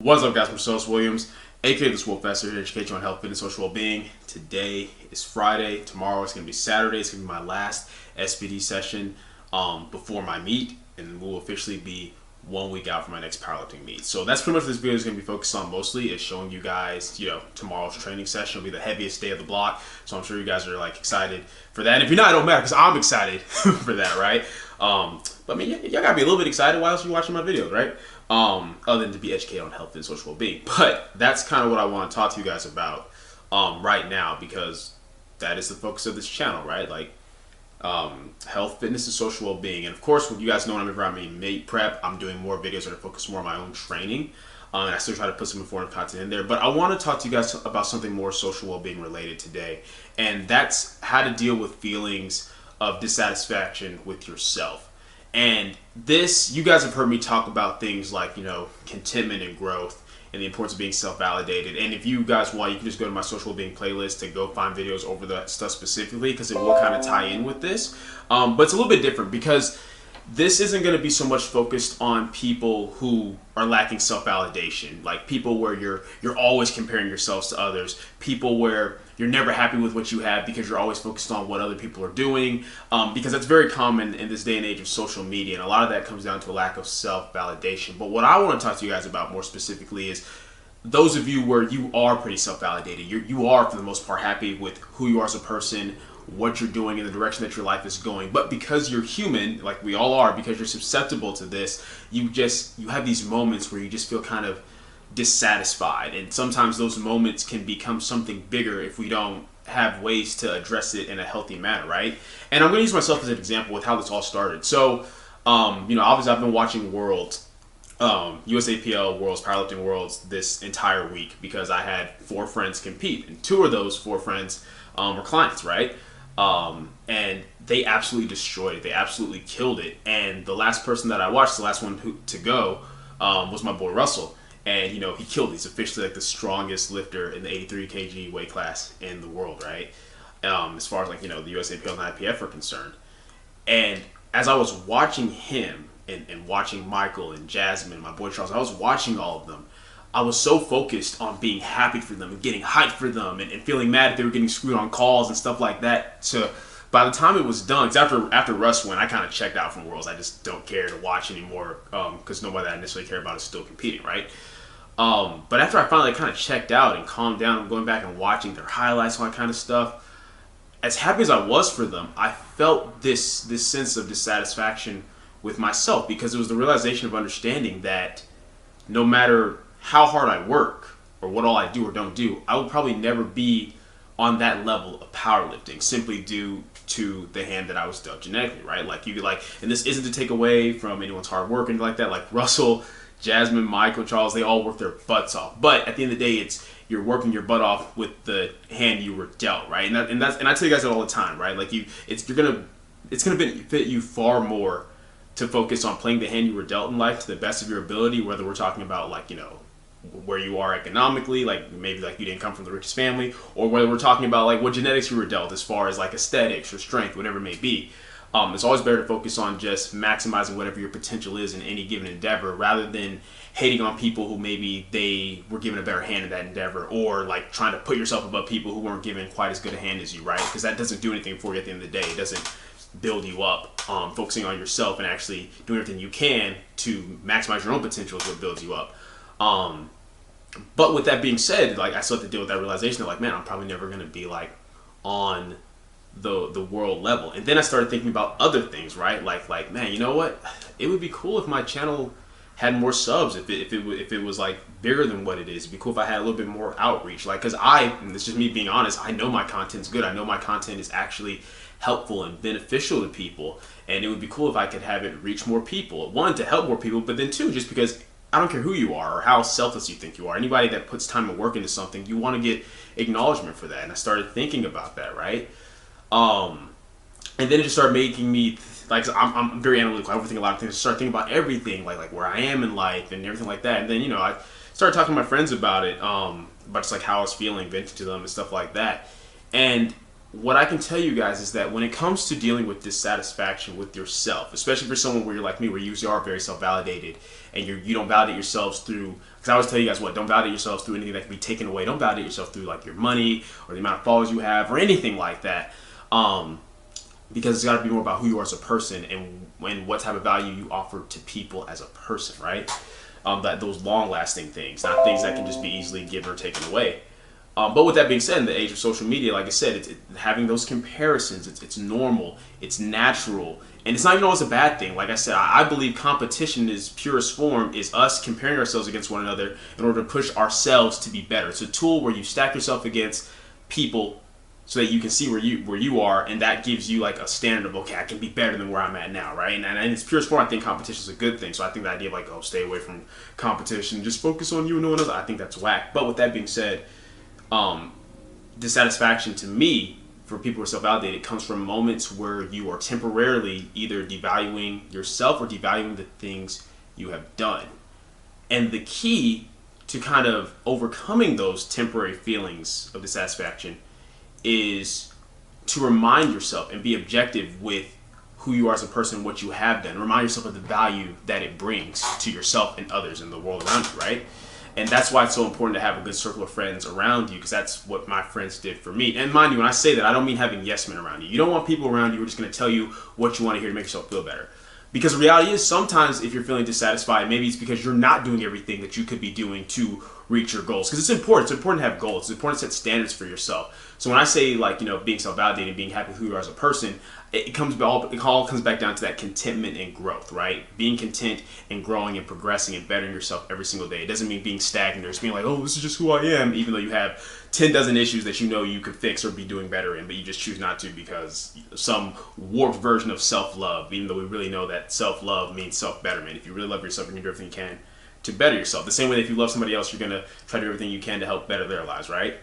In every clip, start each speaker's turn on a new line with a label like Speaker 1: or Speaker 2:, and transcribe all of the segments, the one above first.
Speaker 1: What's up, guys? I'm Marcellus Williams, aka TheSwolefessor, here to educate you on health, fitness, social well-being. Today is Friday. Tomorrow is going to be Saturday. It's going to be my last SBD session before my meet, and we'll officially be 1 week out from my next powerlifting meet. So that's pretty much what this video is going to be focused on mostly, is showing you guys, tomorrow's training session will be the heaviest day of the block. So I'm sure you guys are excited for that. And if you're not, it don't matter, because I'm excited for that, right? But I mean, y'all gotta be a little bit excited while you're watching my videos, right? Other than to be educated on health and social well-being. But that's kind of what I want to talk to you guys about right now, because that is the focus of this channel, right? Health, fitness, and social well-being. And of course, when you guys know when I'm around me meet prep, I'm doing more videos that are focused more on my own training. And I still try to put some informative content in there. But I want to talk to you guys about something more social well-being related today. And that's how to deal with feelings of dissatisfaction with yourself. And this, you guys have heard me talk about things like, contentment and growth and the importance of being self-validated. And if you guys want, you can just go to my social well-being playlist to go find videos over that stuff specifically, because it will kind of tie in with this. But it's a little bit different, because this isn't going to be so much focused on people who are lacking self-validation, like people where you're always comparing yourselves to others, people where you're never happy with what you have because you're always focused on what other people are doing, because that's very common in this day and age of social media, and a lot of that comes down to a lack of self-validation. But what I want to talk to you guys about more specifically is those of you where you are pretty self-validated. You are, for the most part, happy with who you are as a person, what you're doing, in the direction that your life is going. But because you're human, like we all are, because you're susceptible to this, you have these moments where you just feel kind of dissatisfied. And sometimes those moments can become something bigger if we don't have ways to address it in a healthy manner, right? And I'm going to use myself as an example with how this all started. So, obviously I've been watching Worlds, USAPL Worlds, Powerlifting Worlds this entire week, because I had 4 friends compete, and 2 of those 4 friends were clients, right? And they absolutely destroyed it. They absolutely killed it. And the last person that I watched, the last one to go, was my boy Russell. And, he killed it. He's officially the strongest lifter in the 83 kg weight class in the world, right? As far as the USAPL and IPF are concerned. And as I was watching him and watching Michael and Jasmine, my boy Charles, I was watching all of them. I was so focused on being happy for them and getting hyped for them and feeling mad that they were getting screwed on calls and stuff like that. So by the time it was done, because after Russ went, I kind of checked out from Worlds. I just don't care to watch anymore, because nobody that I necessarily care about is still competing, right? But after I finally kind of checked out and calmed down, I'm going back and watching their highlights and all that kind of stuff. As happy as I was for them, I felt this sense of dissatisfaction with myself, because it was the realization of understanding that no matter how hard I work or what all I do or don't do, I will probably never be on that level of powerlifting, simply due to the hand that I was dealt genetically, right? And this isn't to take away from anyone's hard work and like that. Like Russell, Jasmine, Michael, Charles, they all work their butts off. But at the end of the day, you're working your butt off with the hand you were dealt, right? And I tell you guys that all the time, right? It's gonna benefit you far more to focus on playing the hand you were dealt in life to the best of your ability, whether we're talking about where you are economically, maybe you didn't come from the richest family, or whether we're talking about what genetics you were dealt as far as aesthetics or strength, whatever it may be. It's always better to focus on just maximizing whatever your potential is in any given endeavor, rather than hating on people who maybe they were given a better hand in that endeavor, or trying to put yourself above people who weren't given quite as good a hand as you, right? Because that doesn't do anything for you at the end of the day. It doesn't build you up. Focusing on yourself and actually doing everything you can to maximize your own potential is what builds you up. But with that being said, I still have to deal with that realization that man, I'm probably never going to be on the world level. And then I started thinking about other things, right? Man, you know what? It would be cool if my channel had more subs, if it was bigger than what it is. It'd be cool if I had a little bit more outreach. Because and this is just me being honest, I know my content's good. I know my content is actually helpful and beneficial to people. And it would be cool if I could have it reach more people. 1, to help more people, but then 2, just because I don't care who you are or how selfless you think you are. Anybody that puts time and work into something, you want to get acknowledgement for that. And I started thinking about that, right? And then it just started making me, I'm very analytical. I overthink a lot of things. I started thinking about everything, where I am in life and everything like that. And then, I started talking to my friends about it, about just how I was feeling, venting to them and stuff like that. And what I can tell you guys is that when it comes to dealing with dissatisfaction with yourself, especially for someone where you're like me, where you usually are very self-validated and you don't validate yourselves through, Because I always tell you guys, don't validate yourselves through anything that can be taken away. Don't validate yourself through like your money or the amount of followers you have or anything like that. Because it's got to be more about who you are as a person and what type of value you offer to people as a person, right? That those long-lasting things, not things that can just be easily given or taken away. But with that being said, in the age of social media, like I said, having those comparisons, it's normal, it's natural, and it's not even always a bad thing. Like I said, I believe competition is purest form is us comparing ourselves against one another in order to push ourselves to be better. It's a tool where you stack yourself against people so that you can see where you are, and that gives you like a standard of, okay, I can be better than where I'm at now, right? And in its purest form, I think competition is a good thing. So I think the idea of like, oh, stay away from competition, just focus on you and no one else, I think that's whack. But with that being said, dissatisfaction to me, for people who are self-validated, comes from moments where you are temporarily either devaluing yourself or devaluing the things you have done. And the key to kind of overcoming those temporary feelings of dissatisfaction is to remind yourself and be objective with who you are as a person, what you have done. Remind yourself of the value that it brings to yourself and others in the world around you, right? And that's why it's so important to have a good circle of friends around you, because that's what my friends did for me. And mind you, when I say that, I don't mean having yes men around you. You don't want people around you who are just going to tell you what you want to hear to make yourself feel better. Because the reality is, sometimes if you're feeling dissatisfied, maybe it's because you're not doing everything that you could be doing to reach your goals. Because it's important. It's important to have goals. It's important to set standards for yourself. So when I say, like, being self-validated, being happy with who you are as a person, it all comes back down to that contentment and growth, right? Being content and growing and progressing and bettering yourself every single day. It doesn't mean being stagnant or just being like, oh, this is just who I am, even though you have 10 dozen issues that you know you could fix or be doing better in, but you just choose not to because some warped version of self-love, even though we really know that self-love means self-betterment. If you really love yourself, you're going to do everything you can to better yourself. The same way that if you love somebody else, you're going to try to do everything you can to help better their lives, right?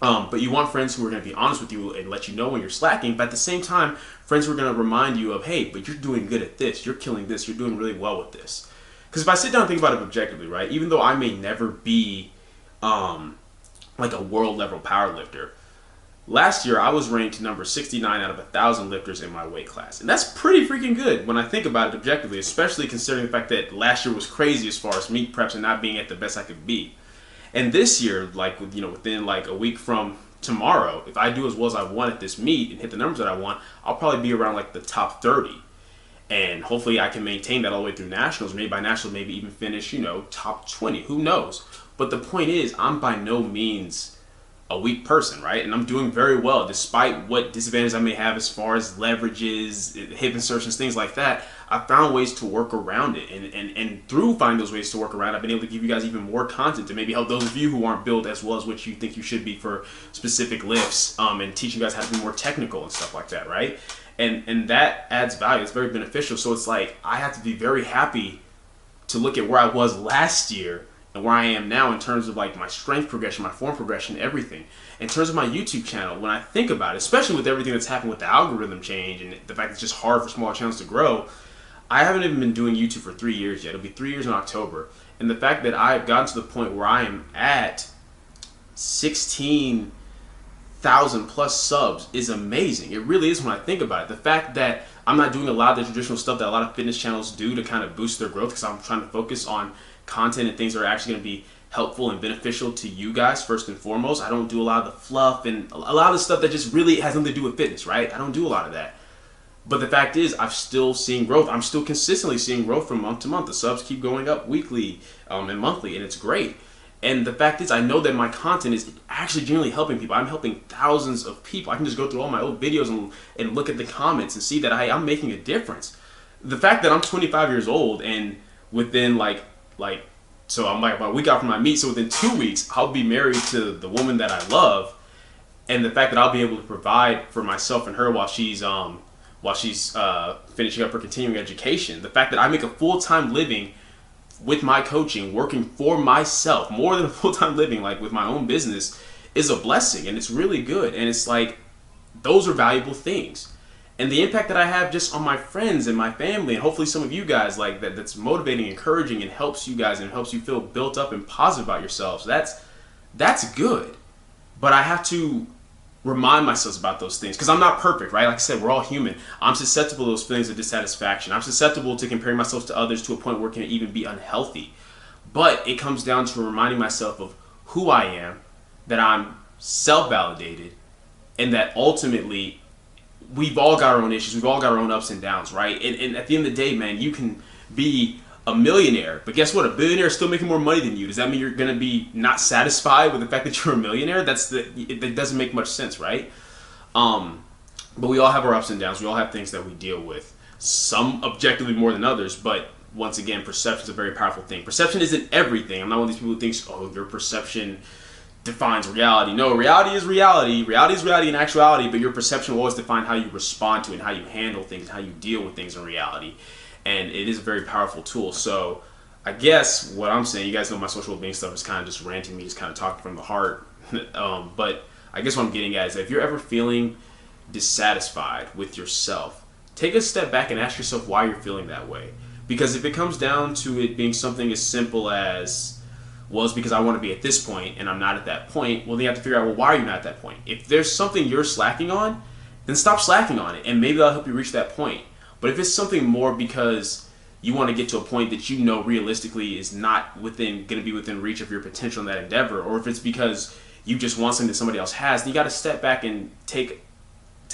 Speaker 1: But you want friends who are going to be honest with you and let you know when you're slacking, but at the same time, friends who are going to remind you of, hey, but you're doing good at this, you're killing this, you're doing really well with this. Because if I sit down and think about it objectively, right, even though I may never be like a world level power lifter, last year I was ranked number 69 out of 1,000 lifters in my weight class. And that's pretty freaking good when I think about it objectively, especially considering the fact that last year was crazy as far as meet preps and not being at the best I could be. And this year, like, within like a week from tomorrow, if I do as well as I want at this meet and hit the numbers that I want, I'll probably be around like the top 30. And hopefully I can maintain that all the way through nationals. Maybe by nationals, maybe even finish, top 20. Who knows? But the point is, I'm by no means a weak person, right? And I'm doing very well despite what disadvantages I may have as far as leverages, hip insertions, things like that. I found ways to work around it, and through finding those ways to work around, I've been able to give you guys even more content to maybe help those of you who aren't built as well as what you think you should be for specific lifts, and teach you guys how to be more technical and stuff like that, right? And that adds value. It's very beneficial. So it's like I have to be very happy to look at where I was last year and where I am now in terms of like my strength progression, my form progression, everything. In terms of my YouTube channel, when I think about it, especially with everything that's happened with the algorithm change and the fact it's just hard for smaller channels to grow, I haven't even been doing YouTube for 3 years yet. It'll be 3 years in October. And the fact that I've gotten to the point where I am at 16,000 plus subs is amazing. It really is when I think about it. The fact that I'm not doing a lot of the traditional stuff that a lot of fitness channels do to kind of boost their growth, because I'm trying to focus on content and things that are actually going to be helpful and beneficial to you guys first and foremost. I don't do a lot of the fluff and a lot of the stuff that just really has nothing to do with fitness, right? I don't do a lot of that. But the fact is, I've still seen growth. I'm still consistently seeing growth from month to month. The subs keep going up weekly and monthly, and it's great. And the fact is, I know that my content is actually genuinely helping people. I'm helping thousands of people. I can just go through all my old videos and look at the comments and see that I'm making a difference. The fact that I'm 25 years old and within so I'm like about a week out from my meet, so within 2 weeks, I'll be married to the woman that I love. And the fact that I'll be able to provide for myself and her while she's finishing up her continuing education. The fact that I make a full-time living with my coaching, working for myself, more than a full-time living, like with my own business, is a blessing, and it's really good. And it's like, those are valuable things. And the impact that I have just on my friends and my family, and hopefully some of you guys, like that's motivating, encouraging, and helps you guys and helps you feel built up and positive about yourselves. That's good. But I have to remind myself about those things, because I'm not perfect, right? Like I said, we're all human. I'm susceptible to those feelings of dissatisfaction. I'm susceptible to comparing myself to others to a point where it can even be unhealthy. But it comes down to reminding myself of who I am, that I'm self-validated, and that ultimately we've all got our own issues, we've all got our own ups and downs, right? And at the end of the day, man, you can be a millionaire, but guess what? A billionaire is still making more money than you. Does that mean you're going to be not satisfied with the fact that you're a millionaire? It doesn't make much sense, right? But we all have our ups and downs. We all have things that we deal with. Some objectively more than others, but once again, perception is a very powerful thing. Perception isn't everything. I'm not one of these people who thinks, oh, your perception defines reality. No, reality is reality. Reality is reality in actuality, but your perception will always define how you respond to it, and how you handle things, and how you deal with things in reality. And it is a very powerful tool. So I guess what I'm saying, you guys know my social well-being stuff is kind of just ranting me, just kind of talking from the heart. But I guess what I'm getting at is that if you're ever feeling dissatisfied with yourself, take a step back and ask yourself why you're feeling that way. Because if it comes down to it being something as simple as, well, it's because I want to be at this point and I'm not at that point, well, then you have to figure out, well, why are you not at that point? If there's something you're slacking on, then stop slacking on it, and maybe that'll help you reach that point. But if it's something more because you want to get to a point that you know realistically is not going to be within reach of your potential in that endeavor, or if it's because you just want something that somebody else has, then you got to step back and take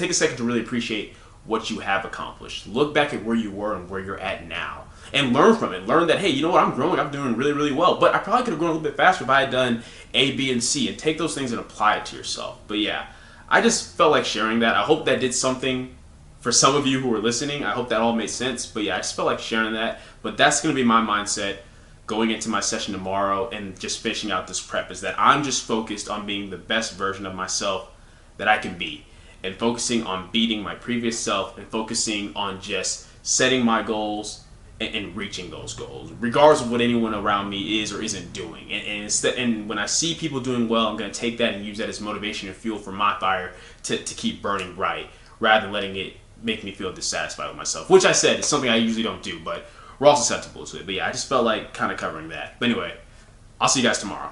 Speaker 1: a second to really appreciate what you have accomplished. Look back at where you were and where you're at now, and learn from it. Learn that, hey, you know what, I'm growing, I'm doing really, really well, but I probably could have grown a little bit faster if I had done A, B, and C, and take those things and apply it to yourself. But yeah, I just felt like sharing that. I hope that did something for some of you who are listening. I hope that all made sense. But yeah, I just felt like sharing that. But that's going to be my mindset going into my session tomorrow and just finishing out this prep, is that I'm just focused on being the best version of myself that I can be, and focusing on beating my previous self, and focusing on just setting my goals and reaching those goals, regardless of what anyone around me is or isn't doing. And when I see people doing well, I'm going to take that and use that as motivation and fuel for my fire to keep burning bright, rather than letting it make me feel dissatisfied with myself, which I said is something I usually don't do, but we're all susceptible to it. But yeah, I just felt like kind of covering that. But anyway, I'll see you guys tomorrow.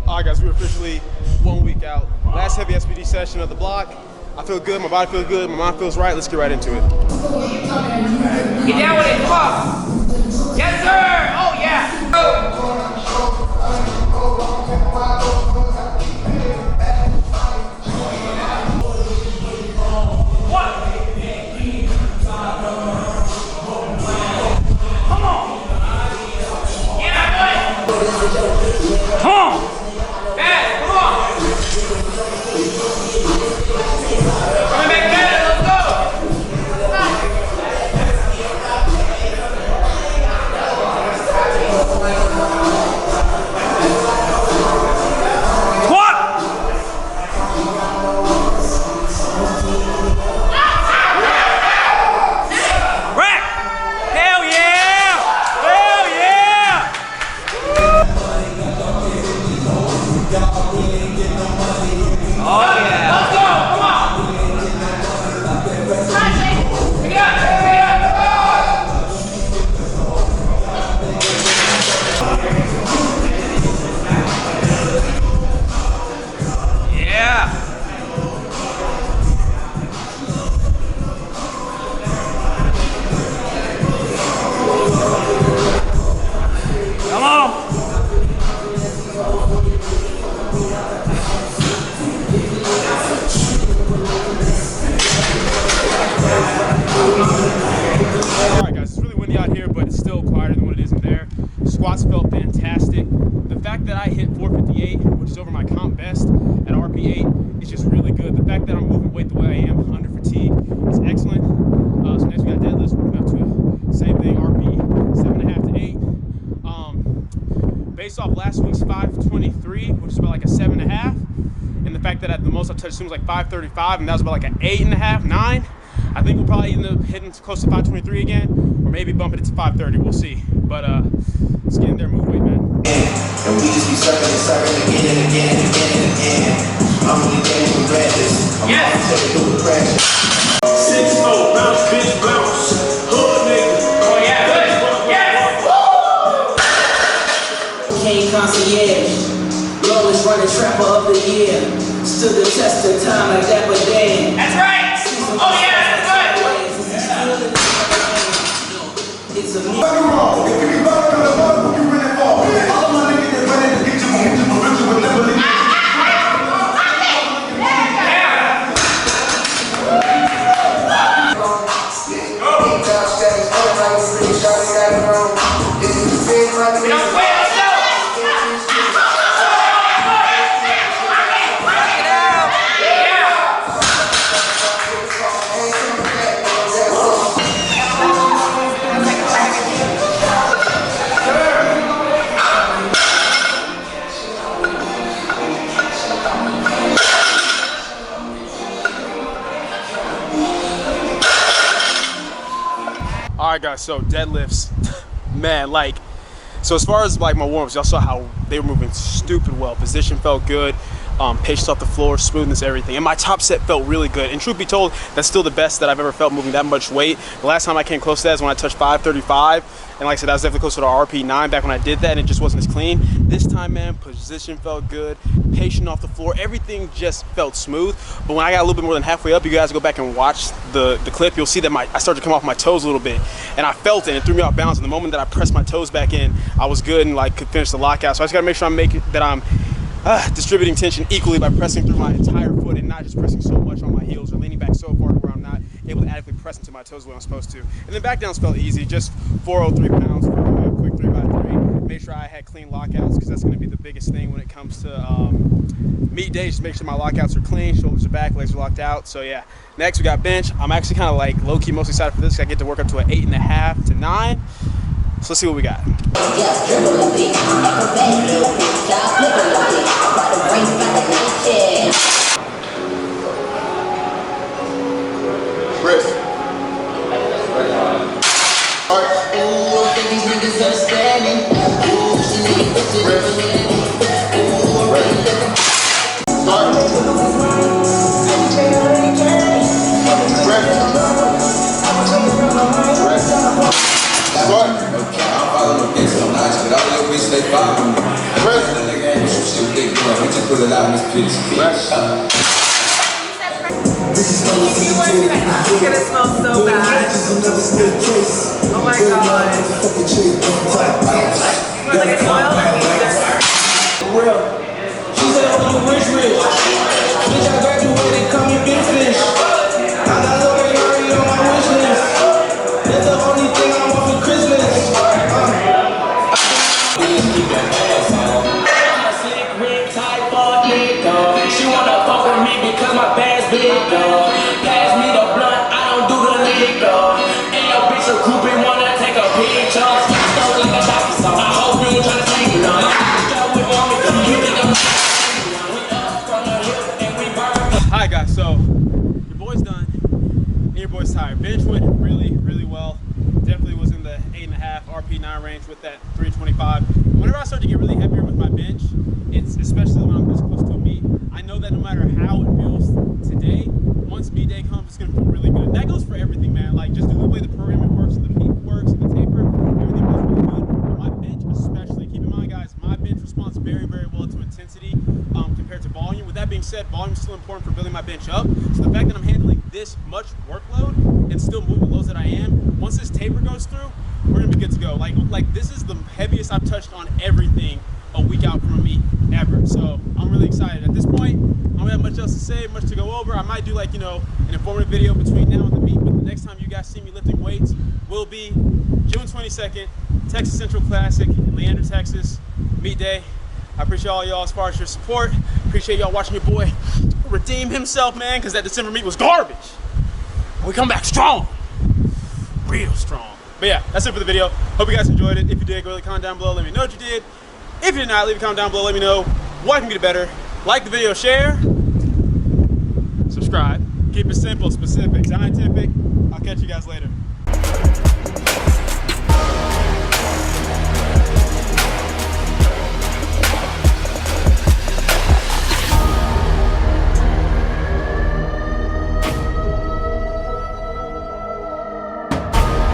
Speaker 1: Alright guys, we're officially 1 week out. Last heavy SPD session of the block. I feel good, my body feels good, my mind feels right. Let's get right into it.
Speaker 2: Get down with it, come on. Yes sir, oh yeah. Go.
Speaker 1: Alright guys, it's really windy out here, but it's still quieter than what it is in there. Squats felt fantastic. The fact that I hit 458, which is over my comp best at RP8, is just really good. The fact that I'm moving weight the way I am under fatigue is excellent. So next we got deadlifts, working up to same thing, RP 7.5 to 8. Based off last week's 523, which is about like a 7.5, and the fact that at the most I touched swing was like 535, and that was about like an 8.5, 9. I think we'll probably end up hitting close to 523 again, or maybe bumping it to 530. We'll see. But let's get in there, move weight, man.
Speaker 3: And we just be circling and circling again and again and again and again. I'm really getting with redness. I'm
Speaker 2: Yes.
Speaker 3: taking through the pressure.
Speaker 4: 6-0, bounce, bitch, bounce. Hood nigga.
Speaker 2: Oh yeah, good. Yes.
Speaker 5: King concierge, lowest running trapper of the year. Stood the test of time like that, but then.
Speaker 2: That's right. Oh yeah, that's good.
Speaker 5: It's a me.
Speaker 3: Fucking wrong. If you be bugging on the motherfucker, you running for. All of my niggas that run in the picture, but Richard would never leave.
Speaker 1: All right, guys. So deadlifts, man. Like, so as far as like my warm-ups, y'all saw how they were moving stupid well. Position felt good. Patience off the floor, smoothness, everything. And my top set felt really good. And truth be told, that's still the best that I've ever felt moving that much weight. The last time I came close to that is when I touched 535. And like I said, I was definitely close to the RP9 back when I did that, and it just wasn't as clean. This time, man, position felt good, patient off the floor, everything just felt smooth. But when I got a little bit more than halfway up, you guys go back and watch the clip, you'll see that I started to come off my toes a little bit. And I felt it, and it threw me off balance. And the moment that I pressed my toes back in, I was good and like could finish the lockout. So I just gotta make sure I'm distributing tension equally by pressing through my entire foot and not just pressing so much on my heels or leaning back so far to where I'm not able to adequately press into my toes the way I'm supposed to. And then back downs felt easy, just 403 pounds, a quick 3x3. Made sure I had clean lockouts because that's going to be the biggest thing when it comes to meet day. Just make sure my lockouts are clean, shoulders are back, legs are locked out. So yeah, next we got bench. I'm actually kind of like low-key most excited for this because I get to work up to an 8.5 to 9. So let's see what we got.
Speaker 3: Chris.
Speaker 6: It's gonna smell so bad. Oh my god. Like it's oil
Speaker 5: Real. She said, oh, you rich. Bitch, I graduated, come and get fish. I got low and already on my wish list. That's the only thing I want for Christmas. Slick ring type of nigga. She wanna fuck with me because my band's big, pass me the blunt, I don't do the liquor. And your bitch a groupie wanna take a picture. Start like a donkey song. I hope you ain't tryna take it on.
Speaker 1: Alright guys, so your boy's done and your boy's tired. Bench went really, really well. Definitely was in the 8.5 RP9 range with that 325. Whenever I start to get really heavier with my bench, it's especially when I'm this close to a meet, I know that no matter how it feels today, once meet day comes, it's gonna feel really good. That goes for everything, man. Like just the way the programming works, and the peak works, and the taper, everything goes really good. But my bench especially, keep in mind guys, my bench responds very, very well to intensity compared to volume. With that being said, volume is still important for building my bench up. So the fact that I'm handling this much workload and still moving the loads that I am, once this taper goes through, we're gonna be good to go. Like this is the heaviest I've touched on everything a week out from a meet ever. So I'm really excited. At this point, I don't have much else to say, much to go over. I might do like, you know, an informative video between now and the meet, but the next time you guys see me lifting weights will be June 22nd, Texas Central Classic in Leander, Texas, meet day. I appreciate all y'all as far as your support. Appreciate y'all watching your boy redeem himself, man, because that December meet was garbage. We come back strong, real strong. But yeah, that's it for the video. Hope you guys enjoyed it. If you did, go leave a comment down below. Let me know what you did. If you did not, leave a comment down below. Let me know what I can get better. Like the video, share, subscribe. Keep it simple, specific, scientific. I'll catch you guys later.